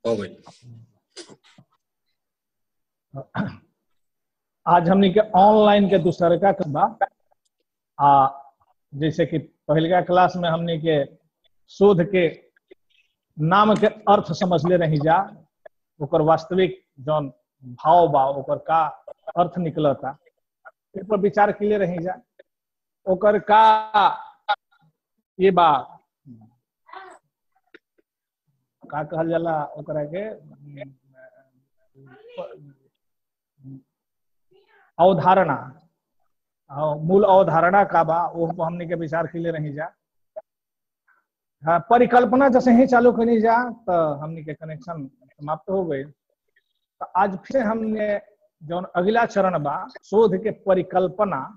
हो गई। आज हमने के ऑनलाइन के दूसरे का जैसे कि पहले का क्लास में हमने के शोध के नाम के अर्थ समझ ले रही जा, ओकर वास्तविक जौन भाव बा ओकर का अर्थ निकलता पर विचार के लिए रही जा। ओकर का ये बा का कहल जाला, ओकरा के अवधारणा, मूल अवधारणा का बा वो हमने के विचार के लिए रही जा। हाँ, परिकल्पना जैसे ही चालू करनी जा तो हमने के कनेक्शन समाप्त हो गए। तो आज फिर हमने जो अगला चरण बा शोध के परिकल्पना,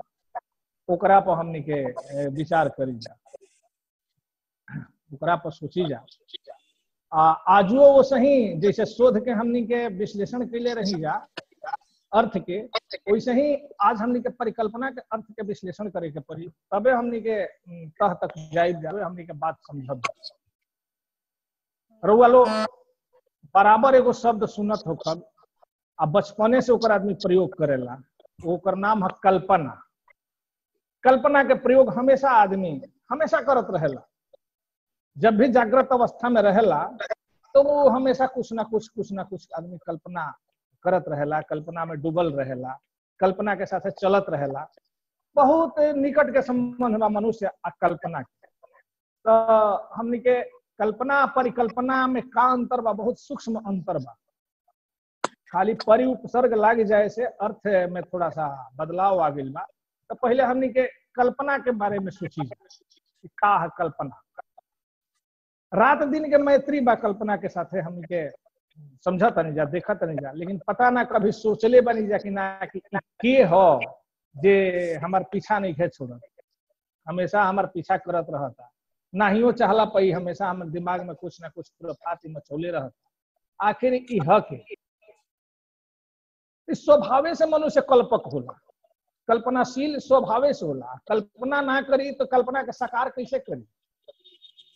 ओकरा पर हमने के विचार करी जा, ओकरा पर सोची जा। आजो वो सही जैसे शोध के हमने के विश्लेषण के लिए रही जा अर्थ के, वैसे ही आज हमने के परिकल्पना के अर्थ के विश्लेषण करे के पड़ी, तबे हमने के तह तक जाइब जावे, हमने के बात समझब। रउआ लोग बराबर एगो शब्द सुनत होखब आ बचपने से ओकर आदमी प्रयोग करेला, ओकर नाम है कल्पना। कल्पना के प्रयोग हमेशा आदमी हमेशा करत रहेला। जब भी जागृत अवस्था में रहेला तो वो हमेशा कुछ ना कुछ आदमी कल्पना करत रहेला, कल्पना में डूबल रहेला, कल्पना के साथ चलत रहेला। बहुत निकट के संबंध बा मनुष्य आ कल्पना के। तो हमने के कल्पना परिकल्पना में का अंतर बा, बहुत सूक्ष्म अंतर बा। खाली परि उपसर्ग लाग जाए से अर्थ में थोड़ा सा बदलाव आ गई बा। तो पहले हमने के कल्पना के बारे में सोची कि का है कल्पना। रात दिन के मैत्री बा कल्पना के साथ हमने के समझत नहीं जा, देखत नहीं जा, लेकिन पता ना कभी सोचले बनी जा कि ना कि के हो जे हमार पीछा नहीं खे छोड़त, हमेशा हमार पीछा करत रहता, ना ही वो चाहला पई, हमेशा हमारे दिमाग में कुछ ना कुछ खुराफाती मचौले रहता। आखिर ई के इस स्वभावे से मनुष्य कल्पक होला, कल्पनाशील स्वभावे से होला। कल्पना ना करी तो कल्पना के साकार कैसे करी?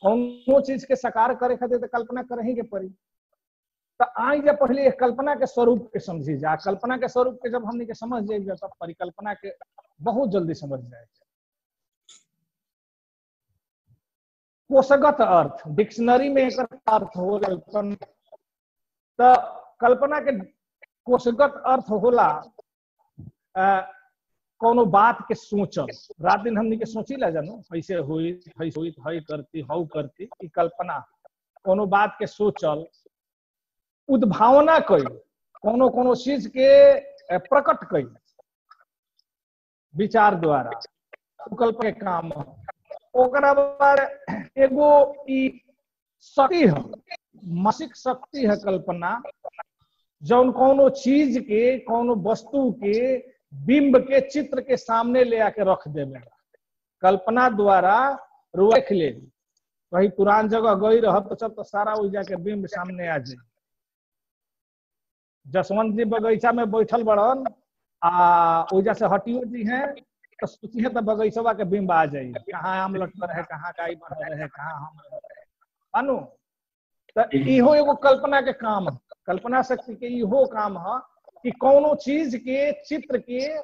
कौनो चीज के साकार करे खातिर तो कल्पना करही के पड़ी। तो आई जब पहले कल्पना के स्वरूप के समझी जा, कल्पना के स्वरूप के जब हमने के समझ जाए तब परिकल्पना के बहुत जल्दी समझ जाए। कोशगत अर्थ डिक्शनरी में एक अर्थ हो कल्पना। तो कल्पना के कोशगत अर्थ होला कोनो बात के सोचल। रात दिन हमने के सोची ला जानो ऐसे हुई हई करती हऊ करती, ई कल्पना। कोनो बात के सोचल, उद्भावना कई, कोनो कोनो चीज के प्रकट कई विचार द्वारा, कल्पना के काम। ओकरा बाद एगो ई शक्ति है, मानसिक शक्ति है कल्पना, जौन कोनो चीज के कोनो वस्तु के बिंब के चित्र के सामने ले आके रख देवे। कल्पना द्वारा रुख ले, कहीं पुरान जगह गई रह तो सारा उजा के बिंब सामने आ जाए। जसवंत जी बगीचा में बैठल बड़न ओजा से हटियो जी हैं तो सोचिए तो बगीचवा के बिंब आ जाए, कहाँ आम लटकर है, कहाँ गाय बन रहे, कहाँ हम अनु। तो इहो एगो कल्पना के काम है, कल्पना शक्ति के इहो काम है कि कोनो चीज के चित्र के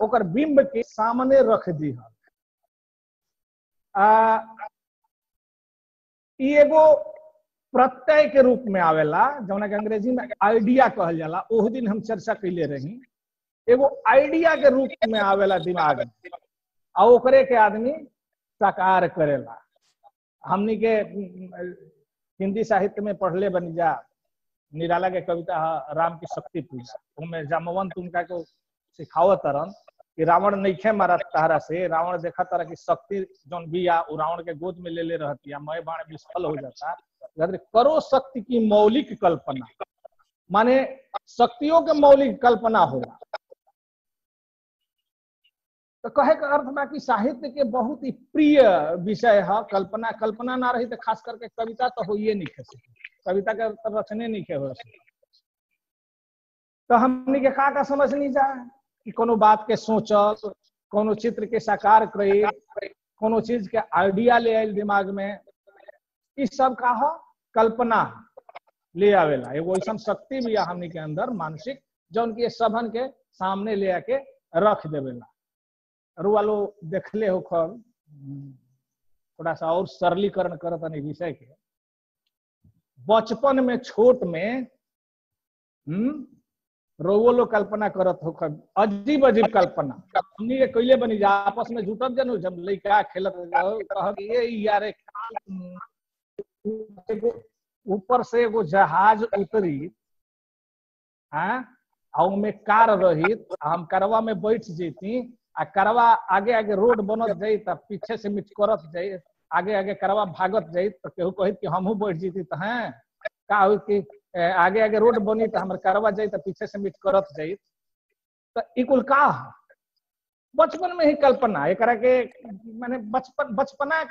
ओकर बिंब के सामने रख दी है। एगो प्रत्यय के रूप में आवेला, जौना के अंग्रेजी में आइडिया कहल जाला। ओह दिन हम चर्चा कैले रही, एगो आइडिया के रूप में आवेला दिमाग में, और ओकरे के आदमी साकार करेला। हमनी के हिंदी साहित्य में पढ़ले बनी जा, निराला के कविता राम की शक्ति पूजा, उनमें जामवंत उनका को सिखावत तरन कि रावण नइखे मारत तारा से, रावण देखा तारा की शक्ति जौन बिया उ रावण के गोद में ले ले रहती है, मय बाण विस्फल हो जाता। करो शक्ति की मौलिक कल्पना, माने शक्तियों के मौलिक कल्पना होला। तो कहे का अर्थ बा कि साहित्य के बहुत ही प्रिय विषय है कल्पना। कल्पना ना रही तो खास करके कविता तो होइए नहीं खे सके, कविता के रचने नहीं खे हो सके। तो हमने के का समझ नहीं जा कि कोनो बात के सोचल, कोनो चित्र के साकार करे, कोनो चीज के आइडिया ले आयल दिमाग में, इस सब का हो कल्पना। ले आवेला। एगो ऐसा शक्ति भी हमनी के अंदर मानसिक जौन की सबन के सामने ले आके रख देवेला। रुआ लो देखले हो खर, थोड़ा सा और सरलीकरण करत नहीं विषय के। बचपन में छोट में रोवो लो कल्पना करत हो खर, अजीब अजीब कल्पना हमनी के कैले बनी जा, आपस में जुटत जन जब लइका खेलत कह ये यार ऊपर से एगो जहाज उतरी में कार रही, हम करवा में बैठ जेती, आ करवा आगे आगे रोड बनत जाई, तब पीछे से मिट करत जाई, आगे आगे करवा भागत जाई, तो केहू कहित कि हमहू बैठ जीती, तो हैं का हो कि आगे आगे रोड बनी तो हमारे करवा जाई, तो पीछे से मिट करत जाई। तो इकुल का बचपन में ही कल्पना एकरा के माने बचपन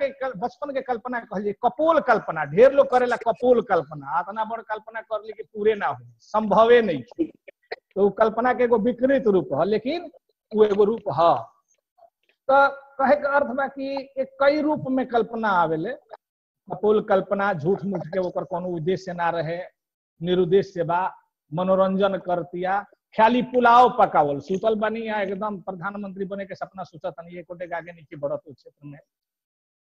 के कल्पना कहलिए कपोल कल्पना। ढेर लोग करेला कपोल कल्पना, इतना बड़ कल्पना कर ली कि पूरे ना हो, संभवे नहीं। तो कल्पना के एगो विकृत रूप है, लेकिन वो एगो रूप है। तो कहे के अर्थ बा कि कई रूप में कल्पना आवेले। कपोल कल्पना झूठ मूठ के ओकर कोनो उद्देश्य ना रहे, निरुद्देश्य बा, मनोरंजन करतिया, ख्याली पुलाव पकावल, सुतल बनी या एकदम प्रधानमंत्री बने के सपना सोचत नहीं, एक कोटे आगे नीचे बढ़त क्षेत्र में।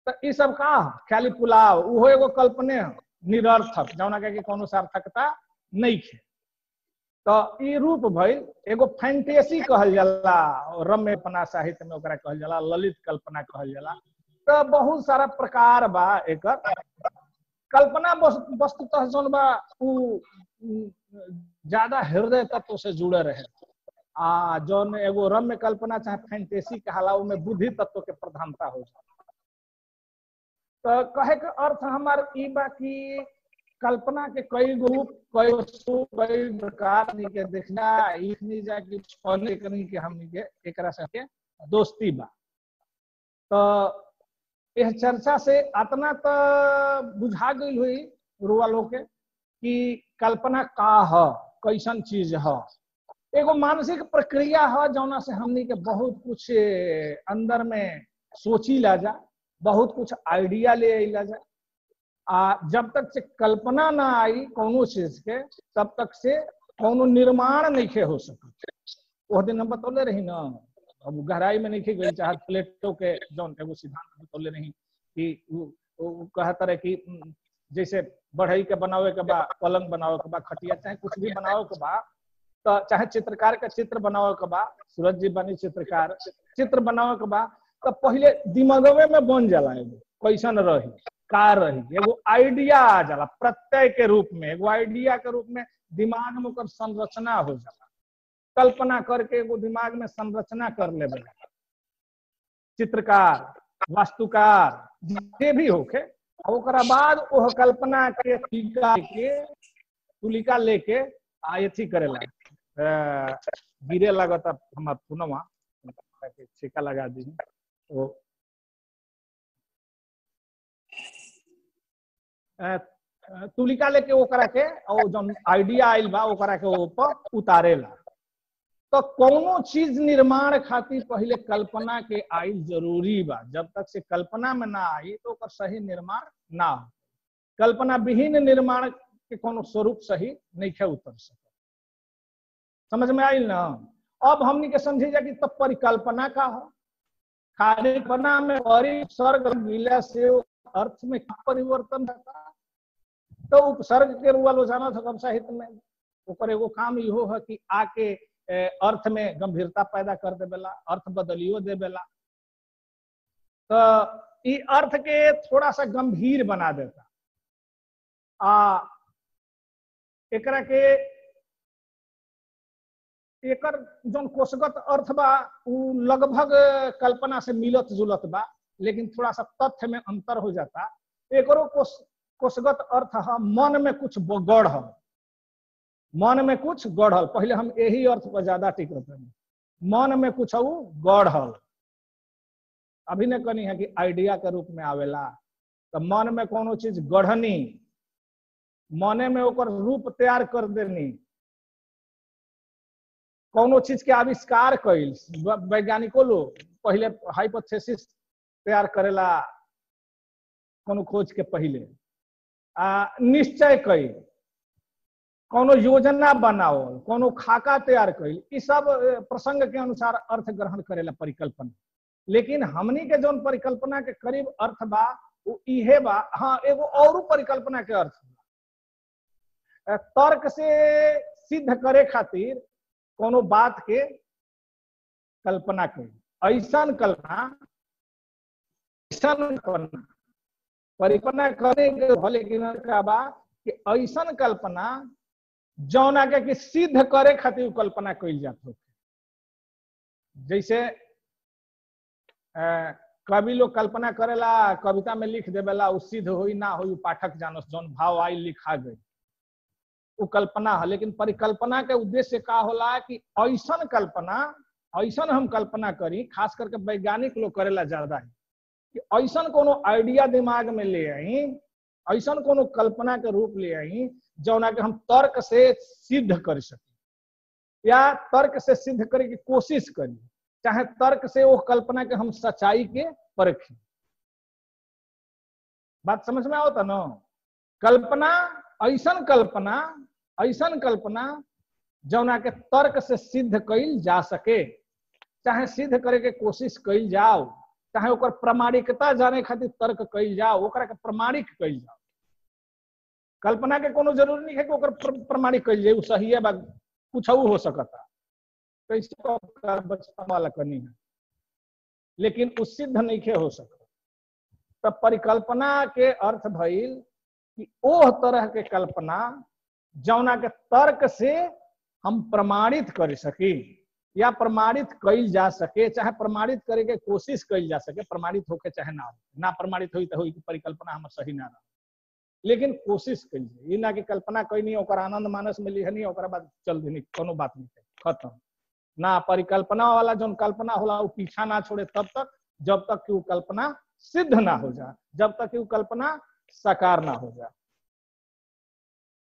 तो ये सब का ख्याली पुलाव वो एगो कल्पने निरर्थक, जौना के कोनो सार्थकता नहीं है। तो ये रूप भइल एगो फैंटेसी कहल जाला, रम्य कल्पना साहित्य में ओकरा कहल जाला, ललित कल्पना कहल जाला। तो बहुत सारा प्रकार बा एकर। कल्पना वस्तुतः जौन बा उ ज्यादा हृदय तत्व से जुड़े रहे, आ जौन एगो रम्य कल्पना चाहे फैंटेसी कहला में बुद्धि तत्व के प्रधानता हो जाए। तो कहे के अर्थ हमार ई बा कि कल्पना के कई रूप, कई प्रकार के देखना इतनी जा कि पहले करनी के हमनी के एकरा साथे दोस्ती बा। तो यह चर्चा से अतना तो बुझा गई हुई रुआ लोग के कि कल्पना का है, कैसन चीज है। एगो मानसिक प्रक्रिया है जौना से हमनी के बहुत कुछ अंदर में सोची ला जा, बहुत कुछ आइडिया ले ला जा। जब तक से कल्पना ना आई कोनो चीज के, तब तक से कोनो निर्माण नहीं हो सकता। वो दिन हम बतौले रही ना, अब गहराई में नहीं गई, चाहे प्लेटो के जौन एगो सिद्धांत बतौले नहीं कि वो कहता रहे कि जैसे बढ़ई के बनावे के बा, पलंग बनावे के बा, खटिया चाहे कुछ भी बनावे के बा, तो चाहे चित्रकार का चित्र बनावे के बा, सूरज जी बनी चित्रकार, चित्र बनावे के बा, तो पहले दिमागवे में बन जाला एगो कैसन रही का रही, एगो आइडिया आ जाला प्रत्यय के रूप में, एगो आइडिया के रूप में दिमाग में ओकर संरचना हो जाला। कल्पना करके एगो दिमाग में संरचना कर ले चित्रकार, वास्तुकार जे भी होके, ओकरा बाद ओह कल्पना के तुलिका लेके अथी करेला, गिरे लगता हमार पुनवा छिका लगा दी। तो तुलिका लेके ओकरा के और जौन आइडिया आइल बा ओकरा के ऊपर उतारेला। तो कोनो चीज निर्माण खातिर पहले कल्पना के आइल जरूरी बा। जब तक से कल्पना में ना आई तो ओकर सही निर्माण ना हो। कल्पना विहीन निर्माण के कोनो स्वरूप सही नहीं है उतर सकता। समझ में आइल ना? अब हमनी के समझे जा कि तब परिकल्पना का हो, कल्पना में उपसर्ग मिला से अर्थ में परिवर्तन होता। तो उपसर्ग के रुआ जाना था कब साहित्य में, ऊपर एगो काम इहो है कि आके अर्थ में गंभीरता पैदा कर देवेला, अर्थ बदलियो देवेला। तो ये अर्थ के थोड़ा सा गंभीर बना देता। एकरा के एकर जौन कोषगत अर्थ बा उ लगभग कल्पना से मिलत जुलत बा, लेकिन थोड़ा सा तथ्य में अंतर हो जाता। एकरो कोषगत अर्थ है मन में कुछ गढ़, मन में कुछ गढ़ल। पहले हम यही अर्थ पर ज्यादा टिकत है, मन में कुछ गढ़ल। अभी ने कहनी है कि आइडिया के रूप में आवेला, तो मन में कोनो चीज गढ़नी, मने में ओकर रूप तैयार कर देनी, कोनो चीज के आविष्कार कैल। वैज्ञानिकों लोग पहले हाइपोथेसिस तैयार करेला कोनो खोज के पहले, निश्चय कैल कोनो योजना बनाओ, कोनो खाका तैयार कइल, ई सब प्रसंग के अनुसार अर्थ ग्रहण करेला परिकल्पना। लेकिन हमनी के जौन परिकल्पना के करीब अर्थ बा वो इहे बा। हाँ, एगो और परिकल्पना के अर्थ बा, तर्क से सिद्ध करे खातिर कोनो बात के कल्पना कइल। ऐसा कल्पना परिकल्पना करे के भले का बा कि ऐसा कल्पना जौना के कि सिद्ध करे खातिर कल्पना कइल जात हो। जैसे कवि लोग कल्पना करेला, कविता में लिख देवेला, उ सिद्ध होई ना होई पाठक जानस, जौन भाव आई लिखा गई वो कल्पना है। लेकिन परिकल्पना के उद्देश्य का होला कि ऐसा कल्पना, ऐसा हम कल्पना करी, खास करके वैज्ञानिक लोग करेला ज्यादा है कि ऐसा कोनो आइडिया दिमाग में ले आई, ऐसा कोनो कल्पना के रूप ले आई जौना के हम तर्क से सिद्ध कर सके या तर्क से सिद्ध करे की कोशिश करी, चाहे तर्क से वो कल्पना के हम सच्चाई के परखी। बात समझ में आवता ना? कल्पना ऐसा कल्पना जौना के तर्क से सिद्ध कइल जा सके, चाहे सिद्ध करे के कोशिश कइल जाओ, चाहे ओकर प्रमाणिकता जाने खातिर तर्क कइल जाओ, ओकरा के प्रमाणिक कइल जाओ। कल्पना के कोनो जरूरी नहीं है कि ओकर प्रमाणिक कइल जाए, सही है, कुछ हो सकता, कैसे बचपन वाला करनी है, लेकिन उ सिद्ध नहीं हो सकता। तब परिकल्पना के अर्थ भइल कि ओह तरह के कल्पना जौना के तर्क से हम प्रमाणित कर सकी या प्रमाणित कइल जा सके, चाहे प्रमाणित करे के कोशिश कइल जा सके, प्रमाणित होके चाहे ना प्रमाणित होई तो होई, परिकल्पना हमर सही ना रहा, लेकिन कोशिश कइल जाए। ये ना कि कल्पना कई नहीं, ओकर आनंद मानस में लिखनी, ओकरा बाद चल देनी, कोनो बात नहीं, खत्म ना। परिकल्पना वाला जो कल्पना होला वो पीछा ना छोड़े तब तक, जब तक कि वो कल्पना सिद्ध ना हो जाए, जब तक कि वो कल्पना साकार ना हो जाए।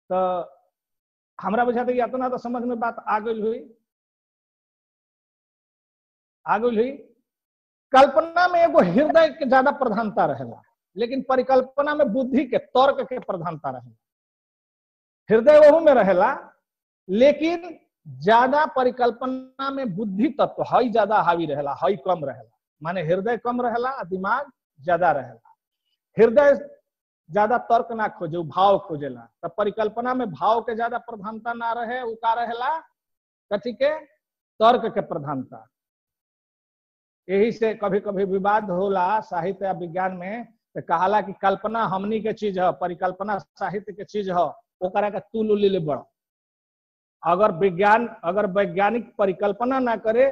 तो हमरा बुझाते या तो ना तो समझ में बात आ गई हुई। कल्पना में एगो हृदय के ज्यादा प्रधानता रहेला, लेकिन परिकल्पना में बुद्धि के, तर्क के प्रधानता रहेला। हृदय वहू में रहेला, लेकिन ज्यादा परिकल्पना में बुद्धि तत्व हई ज्यादा हावी रहेला, हई कम रहेला। माने हृदय कम रहेला, दिमाग ज्यादा रहेला। हृदय ज्यादा तर्क ना खोजे, भाव खोजेला। तो परिकल्पना में भाव के ज्यादा प्रधानता ना रहे, उ का रहेला, कथी के, तर्क के प्रधानता। यही से कभी कभी विवाद होला साहित्य या विज्ञान में, तो कहाला कि कल्पना हमनी के चीज है, परिकल्पना साहित्य के चीज है, ओकरा के तुल ले बड़। अगर वैज्ञानिक परिकल्पना ना करे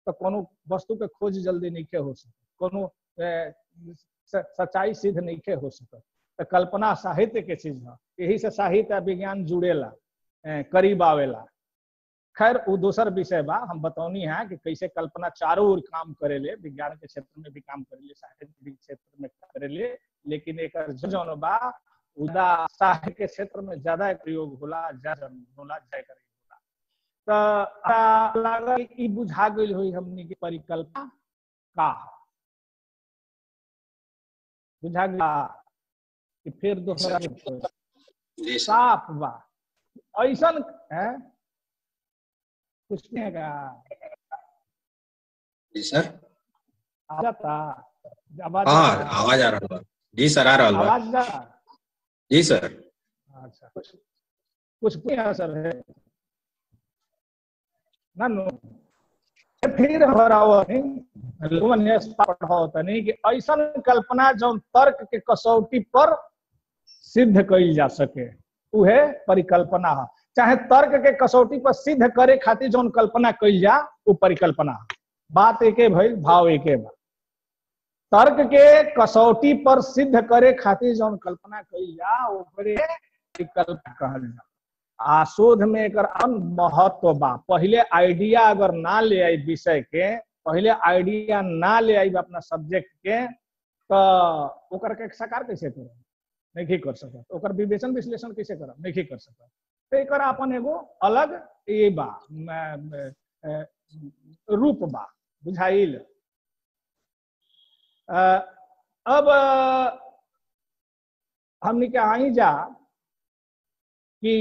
तो कोनो वस्तु के खोज जल्दी नहीं हो सकता, कोनो सच्चाई सिद्ध नहीं हो सकता। तो कल्पना साहित्य के चीज है, यही से साहित्य विज्ञान जुड़ेला, करीब आवेला। खैर वो दूसर विषय बा, हम बतौनी है कि कैसे कल्पना चारों ओर काम करेले, विज्ञान के क्षेत्र में भी काम करेले, साहित्य के क्षेत्र में करेले, लेकिन एक जौन बा उदा साहित्य के क्षेत्र में ज्यादा प्रयोग होला, ज्यादा होला, जय करे होला। तो लागल ई बुझा गइल होई हमनी की परिकल्पना का बुझा गया कि फिर दूसरा साफ बा ऐसा है, कुछ नहीं है जी सर। आता आवाज आ रहा है जी सर, आ रहा है आवाज जा जी सर। अच्छा कुछ है सर है ना नो फिर नहीं कि ऐसा कल्पना जो तर्क के कसौटी पर सिद्ध कइल जा सके उहे परिकल्पना है। चाहे तर्क के कसौटी पर सिद्ध करे खातिर जो कल्पना कइल जा वो परिकल्पना। बात एके भइल, भाव एके बा। तर्क के कसौटी पर सिद्ध करे खातिर जो कल्पना कइल जा ओकरे परिकल्पना कहल जा। आ शोध में एक महत्व बा। पहले आइडिया अगर ना ले आई विषय के, पहले आइडिया ना ले आई अपना सब्जेक्ट के, तो ओकर के साकार कैसे करब, नहीं कर सकत। ओकर विवेचन विश्लेषण कैसे करब, नहीं कर सकत। तो एक अपन एगो अलग ये बा रूप बा, बुझाइल। अब हमने क्या आई जा कि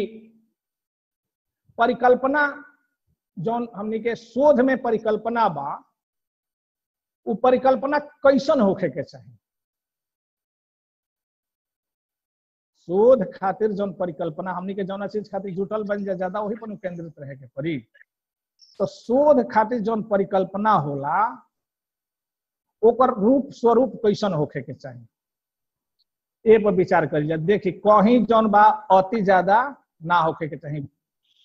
परिकल्पना जौन हमनी के शोध में परिकल्पना बा, वो परिकल्पना कैसन होखे के चाहिए। शोध खातिर जौन परिकल्पना हमनी के जौन चीज खातिर जुटल बन जा ज्यादा वही पर केंद्रित रहे के पड़ी। तो शोध खातिर जौन परिकल्पना होला ओकर रूप स्वरूप कैसन होखे के चाहिए, ए पर विचार कर जा। देखी कहीं जौन बा अति ज्यादा ना होखे के चाहिए,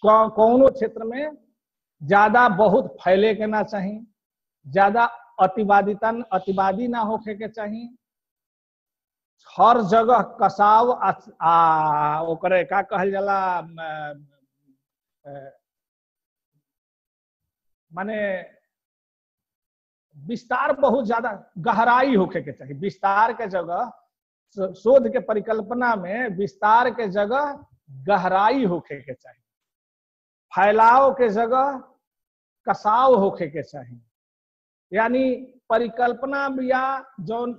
कौनो क्षेत्र में ज्यादा बहुत फैले के ना चाहिए, ज्यादा अतिवादी ना होखे के चाहिए, हर जगह कसाव ओकरे का कहल जाला माने विस्तार बहुत ज्यादा गहराई होखे के चाहिए। विस्तार के जगह शोध के परिकल्पना में विस्तार के जगह गहराई होखे के चाहिए, फैलाव के जगह कसाव होखे के चाहिए। यानी परिकल्पना या जौन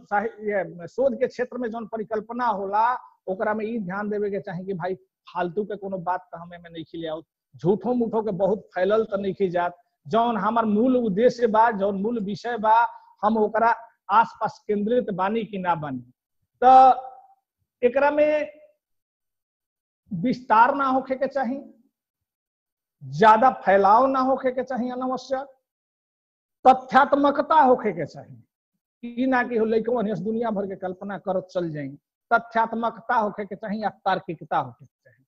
शोध के क्षेत्र में जौन परिकल्पना होला ओकरा में ई ध्यान देवे के चाहिए कि भाई फालतू के कोनो बात तो हमें में नहीं खिलियाओ, झूठो मूठो के बहुत फैलल तो नहीं खी जात। जौन हमार मूल उद्देश्य बा, जौन मूल विषय बा, हम ओकरा आसपास केंद्रित बानी कि ना बानी। तो एकरा में विस्तार ना होखे के चाहिए, ज्यादा फैलाव ना होखे के चाहिए अनावश्यक, तथ्यात्मकता होखे के चाहिए। ई ना कि लइकवन दुनिया भर के कल्पना करत चल जाए, तथ्यात्मकता होखे के चाहिए या तार्किकता होखे के चाहिए।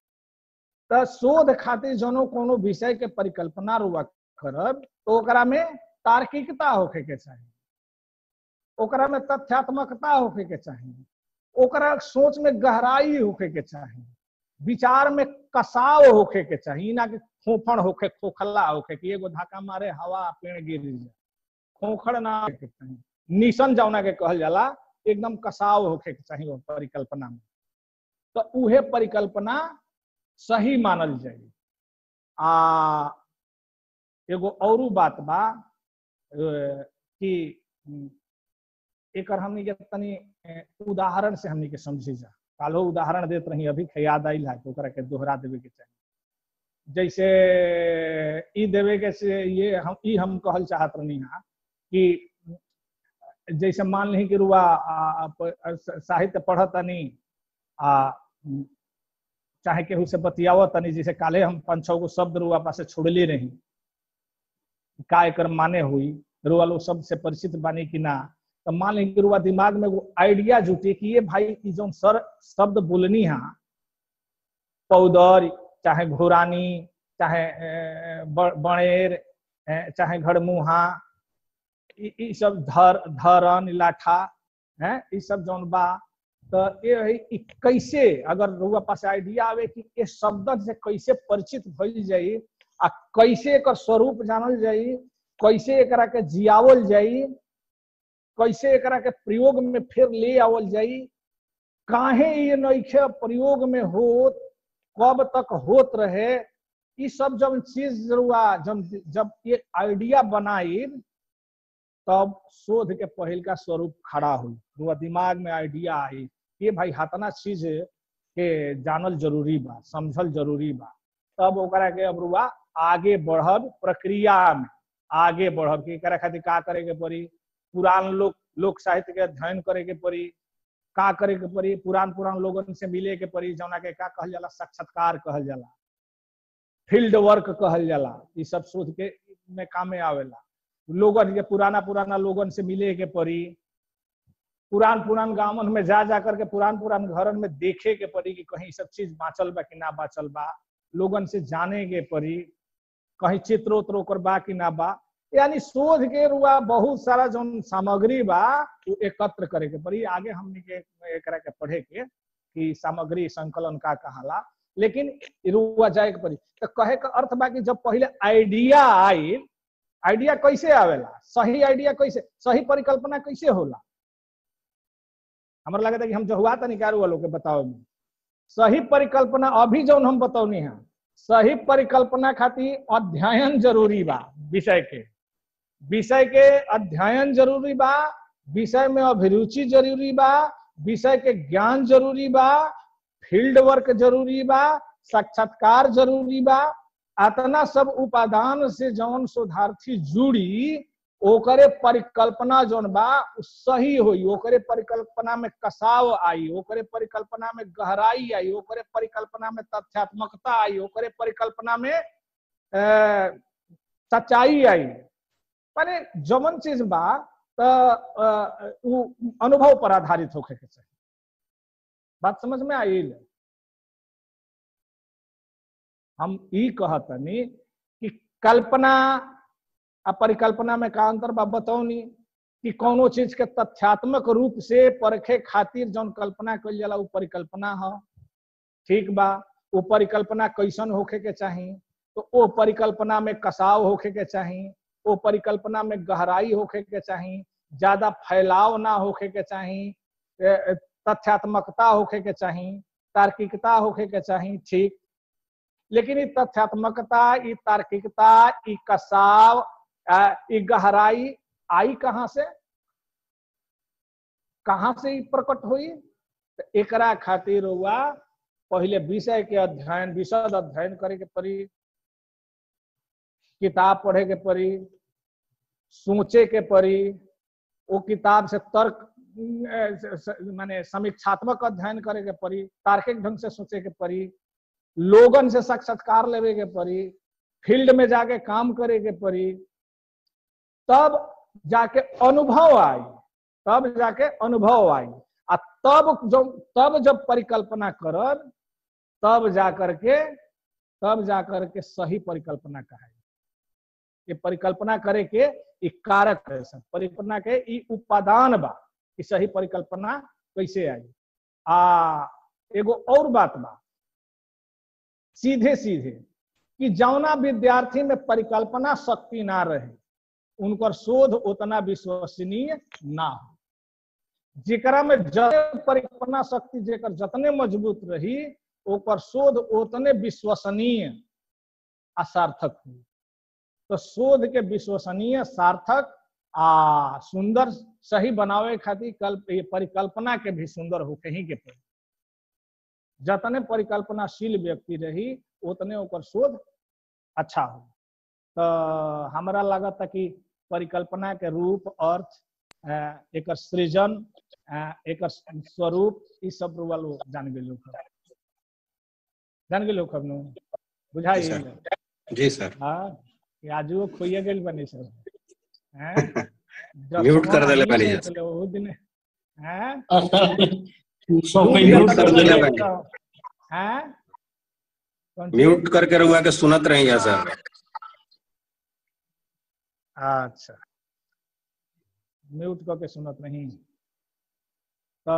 तो शोध खातिर जनो कोनो विषय के परिकल्पना रुआ करब तो ओकरा में तार्किकता होखे के चाहिए, ओकरा में तथ्यात्मकता होखे के चाहिए, ओकरा सोच में गहराई होखे के चाहिए, विचार में कसाव होखे के चाहिए, ना कि खोखड़ होखे, खोखला होखे कि एगो धक्का मारे हवा पेड़ गिर जाए, खोखड़ ना होखे के चाहिए। निशन जौना के कहल जाला एकदम कसाव होखे के चाहिए परिकल्पना में। तो उहे परिकल्पना सही मानल जाए। एगो और बात बा कि एक हमनी के तनी उदाहरण से हमनी के समझी जा। कालो उदाहरण देत रही, अभी याद आइल है तो ओकरा के दोहरा देवे के चाहिए। जैसे ई देवे के से ये हम कहल चाहत रहनी है कि जैसे मान ली कि रुआ साहित्य पढ़त तनी चाहे केहू से बतियावत तनी, जैसे काले हम 5-6 गो शब्द रुआ पास छोड़ले रही, का एकर माने हुई, रुआ लोग शब्द से परिचित बानी कि ना। तो मान ली कि रुआ दिमाग में वो आइडिया जुटे कि ये भाई जो सर शब्द बोलनी है, पौदर चाहे घोरानी चाहे बणेर चाहे घड़मुहा, ई सब धरन लाठा है, ई सब जौन बा। तो ये कैसे अगर रुआ पास आइडिया आवे कि ये शब्द से कैसे परिचित भइल जाई आ कैसे एकर स्वरूप जानल जाई, कैसे एकरा के जियावल जाई, कैसे एकरा के प्रयोग में फिर ले आवल जाई, काहे ये नइखे प्रयोग में होत, कब तक होत रहे, ये सब जब चीज जब ये आइडिया बनाई तब शोध के पहल का स्वरूप खड़ा हुई। रुआ दिमाग में आइडिया आई ये भाई हतना चीज के जानल जरूरी बा, समझल जरूरी बा, तब ओकरा के अब रुआ आगे बढ़ब, प्रक्रिया में आगे बढ़ब कि एकरा खातिर का करे के पड़ी, पुरान लोक साहित्य के अध्ययन करे के पड़ी, का करे के पड़ी, पुरान लोगन से मिले के पड़ी, जौना के का कहल जाला, साक्षात्कार कहल जाला, फील्ड वर्क कहल जाला। ये सब शोध के में कामे आवेला। लोगन के पुराना लोगन से मिले के पड़ी, पुरान गांवन में जा करके पुरान घरन में देखे के पड़ी कि कहीं सब चीज बाँचल बा कि ना बाँचल बा, लोगन से जाने के पड़ी, कहीं चित्रोत्तर ओकर बा कि ना बा। यानी शोध के रुआ बहुत सारा जो सामग्री बा वो एकत्र करे के पड़ी। आगे हमने के एकरा के पढ़े के कि सामग्री संकलन का कहाला, लेकिन रुआ जाए के पड़ी। तो कहे का अर्थ बा कि जब पहले आइडिया आई, आइडिया कैसे आवेला, सही आइडिया कैसे, सही परिकल्पना कैसे होला, हमरा लगा था कि हम जो हुआ था निकारू वालों के बताओ में सही परिकल्पना अभी जो हम बताओनी है, सही परिकल्पना खातिर अध्ययन जरूरी बा, विषय के अध्ययन जरूरी बा, विषय में अभिरुचि जरूरी बा, विषय के ज्ञान जरूरी बा, फील्ड वर्क जरूरी बा, साक्षात्कार जरूरी बा, अतना सब उपादान से जौन शोधार्थी जुड़ी ओकरे परिकल्पना जौन बा सही होई, ओकरे परिकल्पना में कसाव आई, ओकरे परिकल्पना में गहराई आई, ओकरे परिकल्पना में तथ्यात्मकता आई, ओकरे परिकल्पना में सच्चाई आई। माने जमन चीज बा तो अनुभव पर आधारित होके के चाहिए। बात समझ में आई? हम ई कहतनी कि कल्पना आ परिकल्पना में का अंतर बा बतौनी कि कौनो चीज के तथ्यात्मक रूप से परखे खातिर जौन कल्पना कइल जाला उ परिकल्पना ह। ठीक बा, वो परिकल्पना कैसन होखे के चाही, तो वो परिकल्पना में कसाव होखे के चाही, वो परिकल्पना में गहराई होखे के चाही, ज्यादा फैलाव ना होखे के चाही, तथ्यात्मकता होखे के चाही, तार्किकता होखे के चाही। ठीक, लेकिन ये तथ्यात्मकता, ये तार्किकता, ये कसाव, ये गहराई आई कहां से प्रकट हुई? तो एकरा खातिर हुआ पहले विषय के अध्ययन, विशद अध्ययन करे के पड़ी, किताब पढ़े के पड़ी, सोचे के पड़ी, वो किताब से तर्क माने समीक्षात्मक अध्ययन करे के पड़ी, तार्किक ढंग से सोचे के पड़ी, लोगन से साक्षात्कार लेवे के पड़ी, फील्ड में जाके काम करे के पड़ी, तब जाके अनुभव आई, तब जाके अनुभव आई। आ तब जब परिकल्पना करब तब जाकर के सही परिकल्पना कहे। ये परिकल्पना करे के ई कारक है, सब परिकल्पना के ई उपादान बा कि सही परिकल्पना कैसे आई। एगो और बात बा सीधे सीधे कि जौना विद्यार्थी में परिकल्पना शक्ति ना रहे उनकर शोध उतना विश्वसनीय ना हो। जेकरा में परिकल्पना शक्ति जेकर जतने मजबूत रही ओकर शोध उतने विश्वसनीय आ सार्थक हो। तो शोध के विश्वसनीय, सार्थक आ सुंदर सही बनावे खातिर परिकल्पना के भी सुंदर होके ही के पड़ी। जतने परिकल्पनाशील व्यक्ति रही उतने ओकर शोध अच्छा हो। तो हमरा लागत कि परिकल्पना के रूप, अर्थ, एक सृजन, एक स्वरूप, इस सब वालों जान गेलो खब नु बुझाई? जी सर। हाँ, आजू खोइए गेल बनी सर। हैं म्यूट कर देले बनी सर। वो दिन हैं म्यूट कर देले बनी। हैं म्यूट करके रुआ के सुनत रही है सर। अच्छा, म्यूट करके सुनत नहीं। तो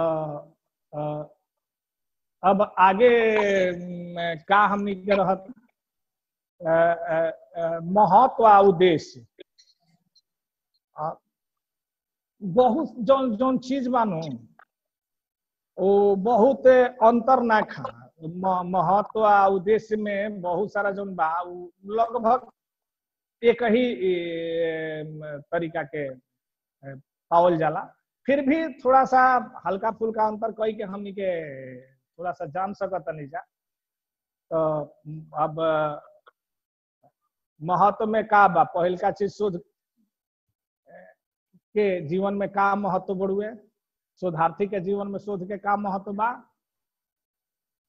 अब आगे का हमनी के रहत महत्व आ उद्देश्य। बहुत जौन चीज बानू वो बहुत अंतर ना खा। महत्व आ उद्देश्य में बहुत सारा जौन बा लगभग एक ही तरीका के पावल जाला। फिर भी थोड़ा सा हल्का फुल्का अंतर कई के हमनी के थोड़ा सा जान सकत नहीं जा। तो अब महत्व में का बा, पहल का चीज शोध के जीवन में का महत्व बढ़ुए, शोधार्थी के जीवन में शोध के का महत्व बा।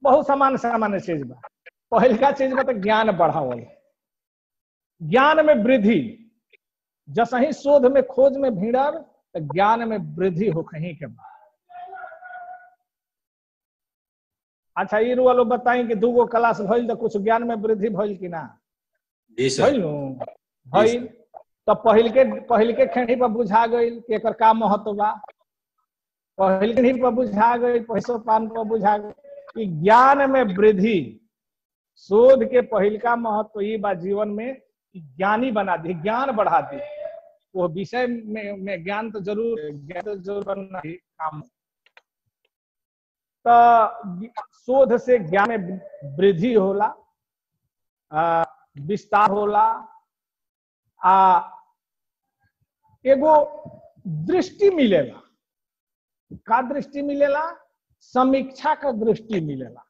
बहुत सामान्य चीज बा। पहल का चीज बा तो ज्ञान बढ़ावल, ज्ञान में वृद्धि। जैसे ही शोध में खोज में भीड़र तो ज्ञान में वृद्धि हो कहीं के बाद। अच्छा, ये वालों बताएं कि 2 क्लास भइल तो कुछ ज्ञान में वृद्धि भइल कि ना? जी सर। भइल। तो पहिल के खेड़ी पर बुझा गइल कि एकर का महत्व बा। पहिल के पर बुझा गइल, पैसो पान पर बुझा गइल कि ज्ञान में वृद्धि। शोध के पहिल का महत्व ये बा जीवन में ज्ञानी बना दी, ज्ञान बढ़ा दी। वो विषय में ज्ञान तो जरूर बनना ही काम। तो शोध से ज्ञान में वृद्धि होला, विस्तार होला, एगो दृष्टि मिलेला। का दृष्टि मिलेला? समीक्षा का दृष्टि मिलेला।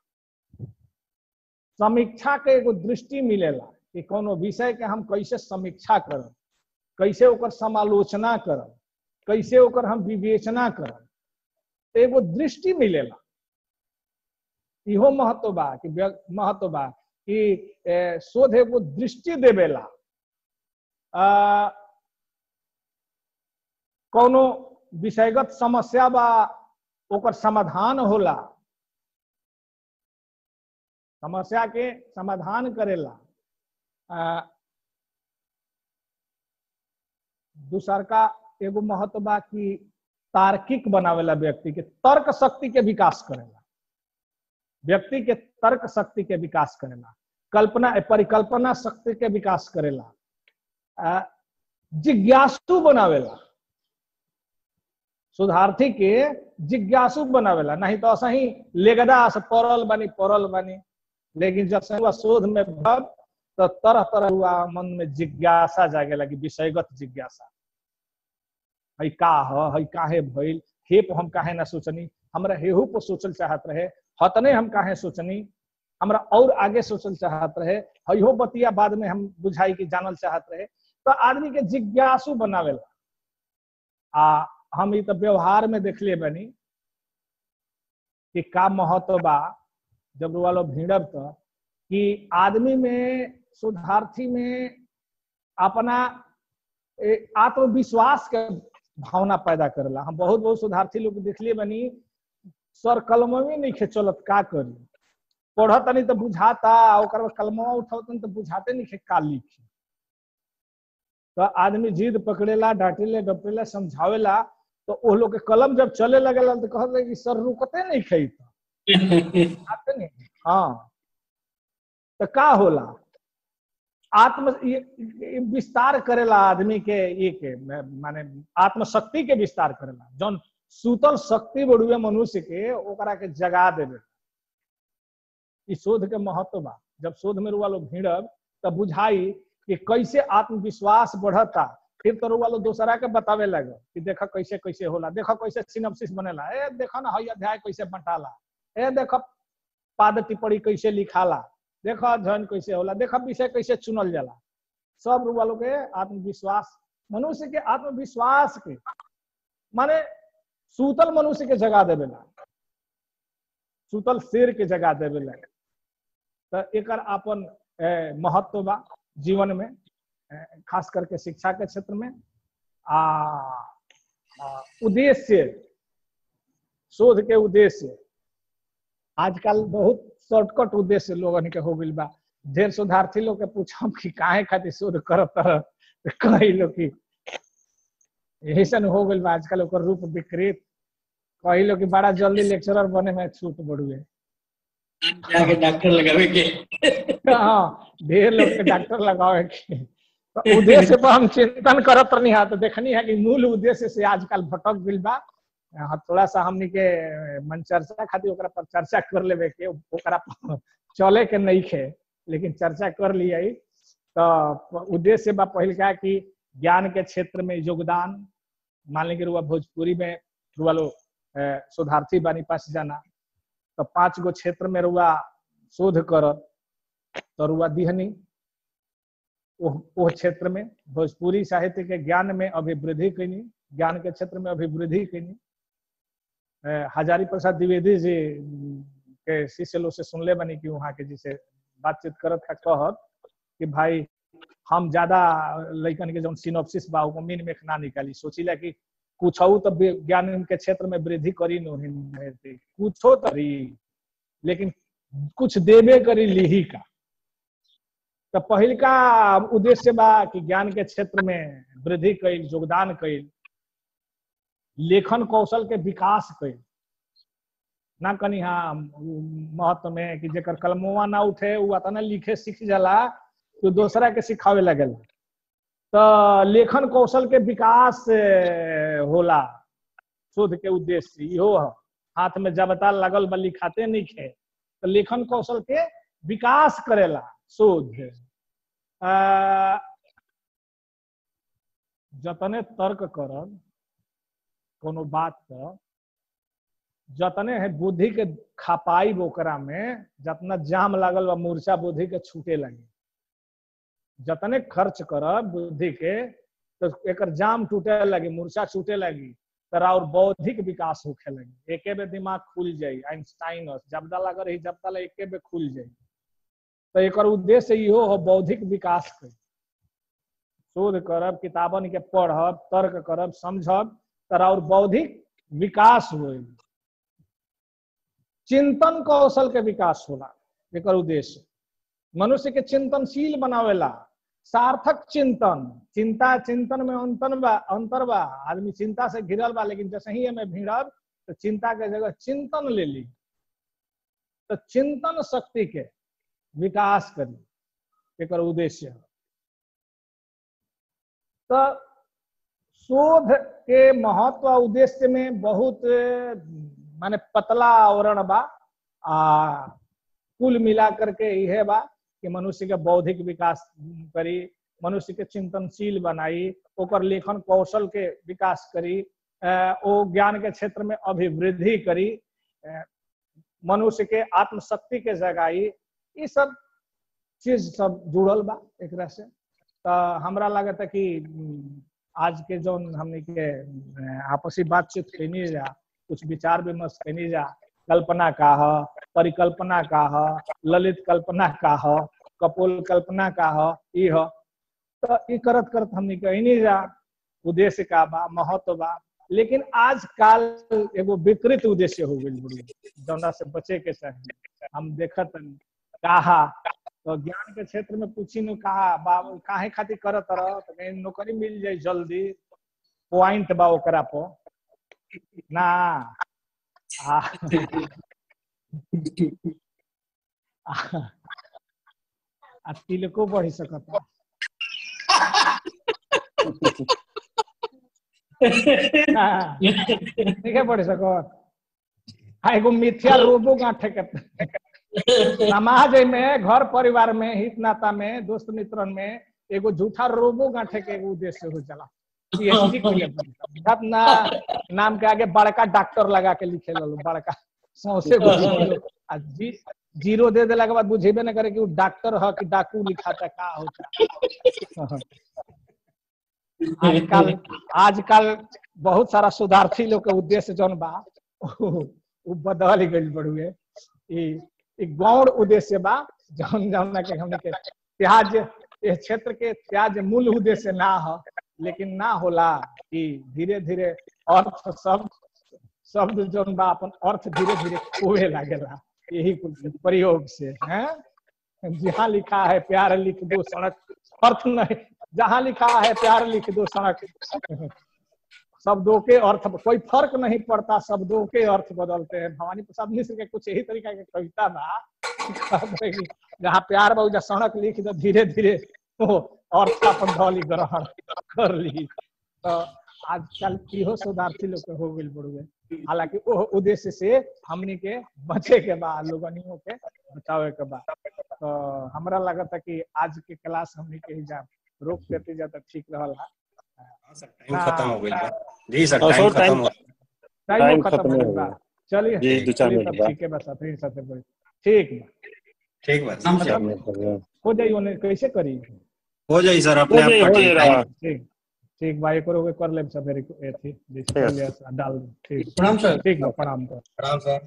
समीक्षा के एगो दृष्टि मिलेला कि कोनो विषय के हम कैसे समीक्षा करब, कैसे ओकर समालोचना करब, कैसे ओकर हम विवेचना करब, एगो दृष्टि मिलेला। इहो महत्व बा कि शोध एगो दृष्टि देवेला। कोनो विषयगत समस्या बा ओकर समाधान होला, समस्या के समाधान करेला। दूसर का एगो महत्व बा कि तार्किक बनावेला, व्यक्ति के तर्क शक्ति के विकास करेला, व्यक्ति के तर्क शक्ति के विकास करेला, परिकल्पना शक्ति के विकास करेला, जिज्ञासु बनावेला, शोधार्थी के जिज्ञासु बनावेला। नहीं तो ऐसा ही लेगदा से पड़ल बानी, लेकिन जब से शोध में भब तो तरह तरह हुआ मन में जिज्ञासा जागे लगी, विषयगत जिज्ञासा। हई का हई काहे भइल, हेप हम काहे ना सोचनी, हमरा हेहू पर सोचल चाहत रहे, हतने हम काहे सोचनी, हमरा और आगे सोचल चाहत रहे, हईहो बतिया बाद में हम बुझाई कि जानल चाहत रहे। तो आदमी के जिज्ञासु बनावेला। हम तो व्यवहार में देखले बनी कि का महत्व बा जब वालो भिड़ब तो कि आदमी में, शोधार्थी में अपना आत्मविश्वास के भावना पैदा करेला। हम बहुत शोधार्थी लोग देखले बनी, सर कलम में नहीं चलत, का करी, पढ़त नहीं तो बुझाता, कलमवा उठावतन तो बुझाते नहीं का लिखी। तो आदमी जिद पकड़ेला, डांटेला डपेला, समझावेला, तो वो लोग के कलम जब चले लगेला तो कहते कि सर रुकते नहीं खई तो नहीं। हाँ, तो का होला, आत्म विस्तार करेला आदमी के, ये के माने आत्मशक्ति के विस्तार करेला। जौन सूतल शक्ति बढ़ुए मनुष्य के, ओकरा के जगा देवे। इस शोध के महत्व बा। जब शोध में रुआ लोग भिड़ब तब बुझाई कि कैसे आत्मविश्वास बढ़ता। फिर तो रुआ लोग दूसरा के बतावे लगे कि देखा कैसे कैसे होला, देखा कैसे सिनॉप्सिस बनेला, ए देखा ना हई अध्याय कैसे बंटाला, ए देखा पाद टिप्पणी कैसे लिखाला, देखा अध्ययन कैसे होला, देखा विषय कैसे चुनल जाला। सब रुआ लोग के आत्मविश्वास, मनुष्य के आत्मविश्वास के माने सूतल मनुष्य के जगा देवेला, सूतल शेर के जगा देवेला। तो एकर अपन महत्व बा जीवन में, खास करके शिक्षा के क्षेत्र में। उद्देश्य, शोध के उद्देश्य आजकल बहुत शॉर्टकट उद्देश्य लोगन के हो गइल बा। ढेर शोधार्थी लोग के पूछम कि काहे खातिर शोध करत रह, कई लोग की ऐसन हो गइल बा आजकल, ओकर रूप विकृत। कई लोग की बड़ा जल्दी लेक्चरर बने में छूट बढ़ुए, जाके डॉक्टर लगावे के। हाँ, ढेर लोग के डॉक्टर लगावे के। तो उद्देश्य पर हम चिंतन करत रहनी है, तो देखनी है कि मूल उद्देश्य से आजकल भटक गइल बा। थोड़ा सा हमनी के मन चर्चा खातिर ओकरा पर चर्चा कर लेवे के, ओकरा चले के नहीं खे, लेकिन चर्चा कर लिया। तो उद्देश्य बा पहिल का कि ज्ञान के क्षेत्र में योगदान। मान ली रुआ भोजपुरी में रुआ लो शोधार्थी बानी 5 जना, तो 5 गो क्षेत्र में रुआ शोध करत, तो रुआ दिहनी वो क्षेत्र में भोजपुरी साहित्य के ज्ञान में अभिवृद्धि कैनी, ज्ञान के क्षेत्र में अभिवृद्धि कैनी। हजारी प्रसाद द्विवेदी जी के शिष्य लोग से सुनले बनी कि वहाँ के जिसे बातचीत करत है, कहत कि भाई हम ज्यादा लइकन के जो सिनॉप्सिस बा वो मीन में ना निकाली, सोचिला कि कुछ तो ज्ञान के क्षेत्र में वृद्धि करी नहीं, कुछ तरी, लेकिन कुछ देवे करी लिही का। तो पहिल का उद्देश्य बा कि ज्ञान के क्षेत्र में वृद्धि कैल, योगदान कैल, लेखन कौशल के विकास कैल। ना कनी हाँ महत्व में कि जेकर कलमवा ना उठे वो अतना लिखे सीख जाला तो दूसरा के सिखावे लगेला। तो लेखन कौशल के विकास होला शोध के उद्देश्य इहो है। हाथ में जबता लगल बा लिखाते नहीं खे, तो लेखन कौशल के विकास करेला शोध। जतने तर्क करब कोनो बात का, जतने है बुद्धि के खपाई ओकरा में, जतना जाम लागल बा मूर्छा बुद्धि के छूटे लगे। जतने खर्च करब बुद्धि के तो एकर जाम टूटे लगी, मूर्छा छूटे लगी, तर और बौद्धिक विकास होखे लगी। एके बे दिमाग खुल जाई। आइंस्टाइन जब लगा रही जब तक एके बे खुल जाई। तो एक उद्देश्य इहो हो बौद्धिक विकास के, शोध करब, किताबन के पढ़ब, तर्क करब, समझब, तर और बौद्धिक विकास हो, चिंतन कौशल के विकास होला। एक उद्देश्य मनुष्य के चिंतनशील बनावेला, सार्थक चिंतन। चिंता चिंतन में अंतर बा। आदमी चिंता से घिरल बा, लेकिन जैसे ही हमें भिड़ब तो चिंता के जगह चिंतन ले ली, तो चिंतन शक्ति के विकास करी, एक उद्देश्य। तो शोध के महत्व उद्देश्य में बहुत माने पतला आवरण बा। कुल मिला करके यह बा कि मनुष्य के बौद्धिक विकास करी, मनुष्य के चिंतनशील बनाई, ओकर लेखन कौशल के विकास करी, ओ ज्ञान के क्षेत्र में अभिवृद्धि करी, मनुष्य के आत्मशक्ति के जगाई। ये सब चीज सब जुड़ल बा एक से। तो हमरा लगता है कि आज के जो हमने के आपसी बातचीत कैनी जा, कुछ विचार विमर्श कैनी जा, कल्पना का ह, परिकल्पना का ह, ललित कल्पना का ह, कपोल कल्पना का ह, ई ह। तो ई करत करत हमने कैनी जा उद्देश्य का बा, महत्व बा। लेकिन आजकल एगो विकृत उद्देश्य हो गई, जौना से बचे के चाहिए। हम देखत कहा तो ज्ञान के क्षेत्र में पूछी न कहा काहे खातिर करत रह, तो कहीं नौकरी मिल जाए जल्दी, पॉइंट बा ओकरा पर ना। तिलको बढ़ी सकता। नहीं बढ़ी सकत। एगो मिथ्या रोबो गांठे के समाज में, घर परिवार में, हित नाता में, दोस्त मित्रन में एगो झूठा रोबो गांठे के एगो उद्देश्य हो चला। पीएचडी के ना नाम के आगे बड़का डॉक्टर लगा के लिखे लो, बड़का सौसे जीरो दे देला के बाद बुझेबे न करे कि वो डॉक्टर है कि डाकू लिखाता का होता। आजकल बहुत सारा सुधार्थी लोग के उद्देश्य जौन बा वो बदल गई बड़ुए। गौण उद्देश्य बा जौन जौन के हमने के त्याज इस क्षेत्र के त्याज मूल उद्देश्य ना हो, लेकिन ना होला कि धीरे धीरे अर्थ शब्द जौन बा अपन अर्थ धीरे धीरे खोए लागेला यही प्रयोग से। हैं जहाँ लिखा है प्यार लिख दो सड़क, अर्थ नहीं, जहाँ लिखा है प्यार लिख दो सड़क, शब्दों के अर्थ कोई फर्क नहीं पड़ता, शब्दों के अर्थ बदलते हैं। भवानी प्रसाद मिश्र के कुछ यही तरीका के कविता बा, जहाँ प्यार बा सड़क लिख दो, धीरे धीरे तो अर्थ अपन धौली ग्रहण कर ली। तो आजकल इहो शोधार्थी लोग के हो गई बड़ुए। हालांकि वो उद्देश्य से हमनी के बचे के बा, लोगनियों के बचावे के बा। तो हमरा लगता कि आज के क्लास हमनी के ही जा रोक देते जा तो ठीक रहला। टाइम खत्म हो गया जी सर, टाइम खत्म हो गया। चलिए ठीक है, बस ठीक मतलब हो जाइए। कैसे करी हो जाए सर, अपने आप ठीक भाई करोगे कर ले सब डाल। ठीक प्रणाम सर। ठीक प्रणाम सर।